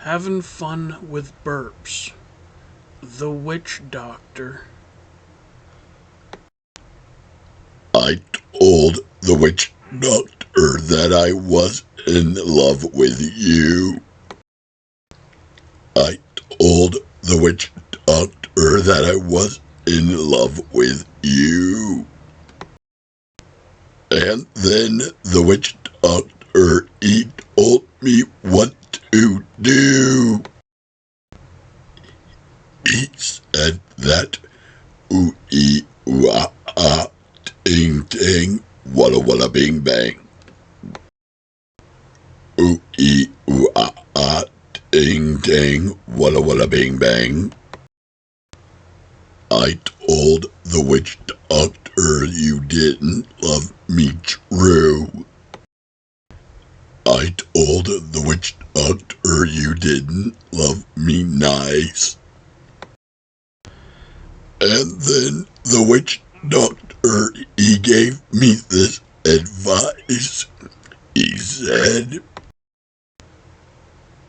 Having fun with Burps, the witch doctor. I told the witch doctor that I was in love with you. I told the witch doctor that I was in love with you. And then the witch doctor, he told me what to do. He said that ooh-ee, ooh-ah-ah, ting-ting, walla-walla bing-bang. Ooh-ee, ooh-ah-ah, ting-ting, walla-walla bing-bang. I told the witch doctor you didn't love me true. I told the witch doctor you didn't love me nice. And then the witch doctor, he gave me this advice. He said,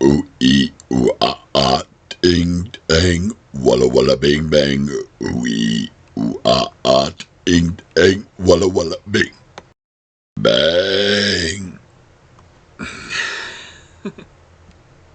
ooh-ee, ooh-ah-ah, ting-tang, walla-walla bing-bang, ooh-ee, ooh-ah-ah, ting-tang, walla-walla bing-bang.